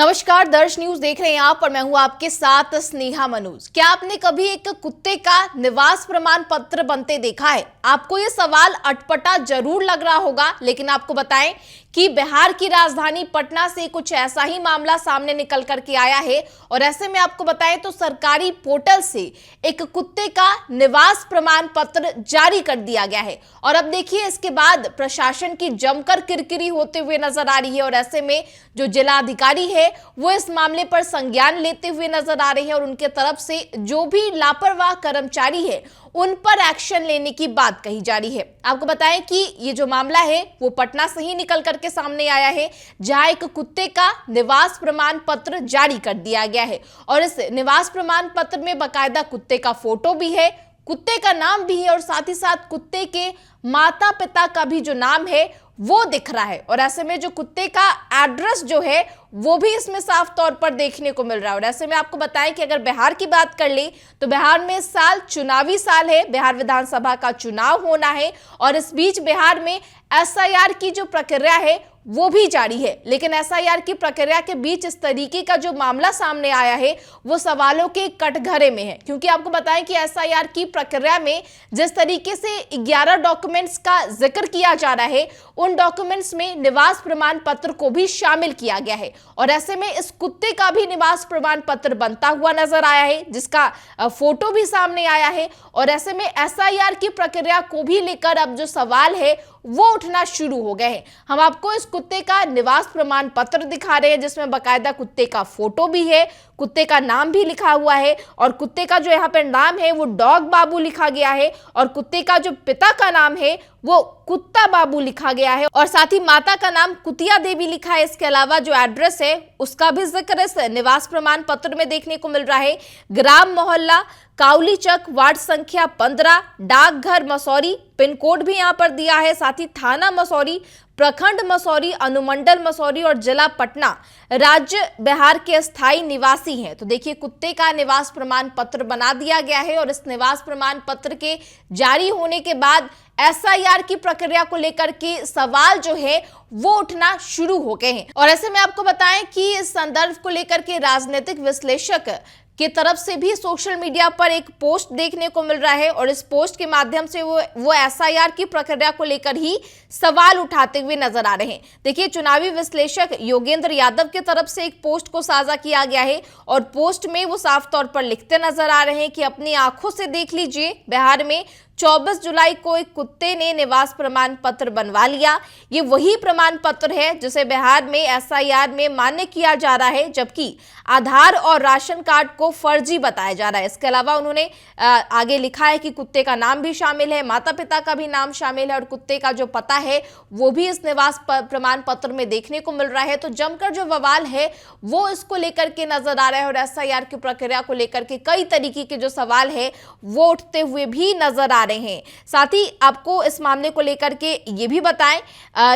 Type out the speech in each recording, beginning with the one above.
नमस्कार, दर्श न्यूज देख रहे हैं आप और मैं हूं आपके साथ स्नेहा मनोज। क्या आपने कभी एक कुत्ते का निवास प्रमाण पत्र बनते देखा है? आपको ये सवाल अटपटा जरूर लग रहा होगा, लेकिन आपको बताएं कि बिहार की राजधानी पटना से कुछ ऐसा ही मामला सामने निकल करके आया है। और ऐसे में आपको बताएं तो सरकारी पोर्टल से एक कुत्ते का निवास प्रमाण पत्र जारी कर दिया गया है। और अब देखिए, इसके बाद प्रशासन की जमकर किरकिरी होते हुए नजर आ रही है। और ऐसे में जो जिलाधिकारी है वो इस मामले पर संज्ञान लेते हुए नजर आ रहे हैं और उनके तरफ से जो भी लापरवाह कर्मचारी है उन पर एक्शन लेने की बात कही जा रही है। आपको बताएं कि ये जो मामला है वो पटना से ही निकल करके सामने आया है, जहां एक कुत्ते का निवास प्रमाण पत्र जारी कर दिया गया है। और इस निवास प्रमाण पत्र में बाकायदा कुत्ते का फोटो भी है, कुत्ते का नाम भी है और साथ ही साथ कुत्ते के माता पिता का भी जो नाम है वो दिख रहा है। और ऐसे में जो कुत्ते का एड्रेस जो है वो भी इसमें साफ तौर पर देखने को मिल रहा है। और ऐसे में आपको बताएं कि अगर बिहार की बात कर ले तो बिहार में इस साल चुनावी साल है, बिहार विधानसभा का चुनाव होना है और इस बीच बिहार में एसआईआर की जो प्रक्रिया है वो भी जारी है। लेकिन एसआईआर की प्रक्रिया के बीच इस तरीके का जो मामला सामने आया है वो सवालों के कटघरे में है, क्योंकि आपको बताएं कि एसआईआर की प्रक्रिया में जिस तरीके से 11 डॉक्यूमेंट्स का जिक्र किया जा रहा है उन डॉक्यूमेंट्स में निवास प्रमाण पत्र को भी शामिल किया गया है। और ऐसे में इस कुत्ते का भी निवास प्रमाण पत्र बनता हुआ नजर आया है, जिसका फोटो भी सामने आया है। और ऐसे में एसआईआर की प्रक्रिया को भी लेकर अब जो सवाल है वो उठना शुरू हो गए हैं। हम आपको इस कुत्ते का निवास प्रमाण पत्र दिखा रहे हैं जिसमें बाकायदा कुत्ते का फोटो भी है, कुत्ते का नाम भी लिखा हुआ है और कुत्ते का जो यहाँ पर नाम है वो डॉग बाबू लिखा गया है और कुत्ते का जो पिता का नाम है वो कुत्ता बाबू लिखा गया है और साथ ही माता का नाम कुतिया देवी लिखा है। इसके अलावा जो एड्रेस है उसका भी जिक्र इस निवास प्रमाण पत्र में देखने को मिल रहा है। ग्राम मोहल्ला काउली चक, वार्ड संख्या 15, डाकघर मसौरी, पिन कोड भी यहाँ पर दिया है, साथ ही थाना मसौरी, प्रखंड मसौरी, अनुमंडल मसौरी और जिला पटना, राज्य बिहार के स्थायी निवासी हैं। तो देखिए, कुत्ते का निवास प्रमाण पत्र बना दिया गया है और इस निवास प्रमाण पत्र के जारी होने के बाद एसआईआर की प्रक्रिया को लेकर के सवाल जो है वो उठना शुरू हो गए हैं। और ऐसे में आपको बताएं कि इस संदर्भ को लेकर के राजनीतिक विश्लेषक की तरफ से भी सोशल मीडिया पर एक पोस्ट देखने को मिल रहा है और इस पोस्ट के माध्यम से वो एसआईआर की प्रक्रिया को लेकर ही सवाल उठाते हुए नजर आ रहे हैं। देखिए, चुनावी विश्लेषक योगेंद्र यादव की तरफ से एक पोस्ट को साझा किया गया है और पोस्ट में वो साफ तौर पर लिखते नजर आ रहे हैं कि अपनी आंखों से देख लीजिए, बिहार में 24 जुलाई को एक कुत्ते ने निवास प्रमाण पत्र बनवा लिया। ये वही प्रमाण पत्र है जिसे बिहार में एसआईआर में मान्य किया जा रहा है, जबकि आधार और राशन कार्ड को फर्जी बताया जा रहा है। इसके अलावा उन्होंने आगे लिखा है कि कुत्ते का नाम भी शामिल है, माता पिता का भी नाम शामिल है और कुत्ते का जो पता है वो भी इस निवास प्रमाण पत्र में देखने को मिल रहा है। तो जमकर जो बवाल है वो इसको लेकर के नजर आ रहा है और एसआईआर की प्रक्रिया को लेकर के कई तरीके के जो सवाल है वो उठते हुए भी नजर आ रहे हैं। साथ ही आपको इस मामले को लेकर के ये भी बताएं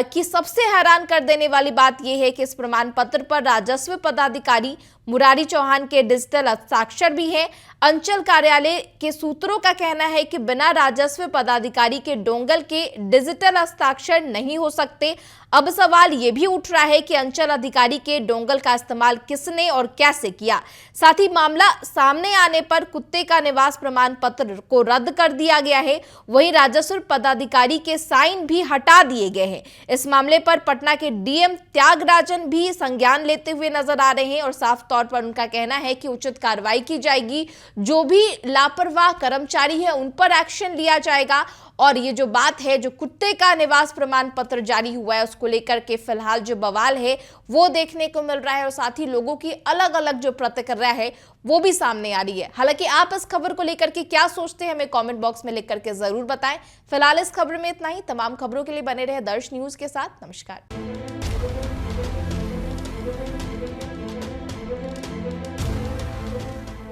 कि सबसे हैरान कर देने वाली बात यह है कि इस प्रमाण पत्र पर राजस्व पदाधिकारी मुरारी चौहान के डिजिटल हस्ताक्षर भी हैं। अंचल कार्यालय के सूत्रों का कहना है कि बिना राजस्व पदाधिकारी के डोंगल के डिजिटल हस्ताक्षर नहीं हो सकते। अब सवाल यह भी उठ रहा है कि अंचल अधिकारी के डोंगल का इस्तेमाल किसने और कैसे किया। साथ ही मामला सामने आने पर कुत्ते का निवास प्रमाण पत्र को रद्द कर दिया गया है, वहीं राजस्व पदाधिकारी के साइन भी हटा दिए गए हैं। इस मामले पर पटना के डीएम त्यागराजन भी संज्ञान लेते हुए नजर आ रहे हैं और साफ तौर पर उनका कहना है कि उचित कार्रवाई की जाएगी, जो भी लापरवाह कर्मचारी है उन पर एक्शन लिया जाएगा। और ये जो बात है, जो कुत्ते का निवास प्रमाण पत्र जारी हुआ है उसको लेकर के फिलहाल जो बवाल है वो देखने को मिल रहा है और साथ ही लोगों की अलग अलग जो प्रतिक्रिया है वो भी सामने आ रही है। हालांकि आप इस खबर को लेकर के क्या सोचते हैं हमें कमेंट बॉक्स में लिख करके जरूर बताएं। फिलहाल इस खबर में इतना ही। तमाम खबरों के लिए बने रहे दर्श न्यूज के साथ। नमस्कार।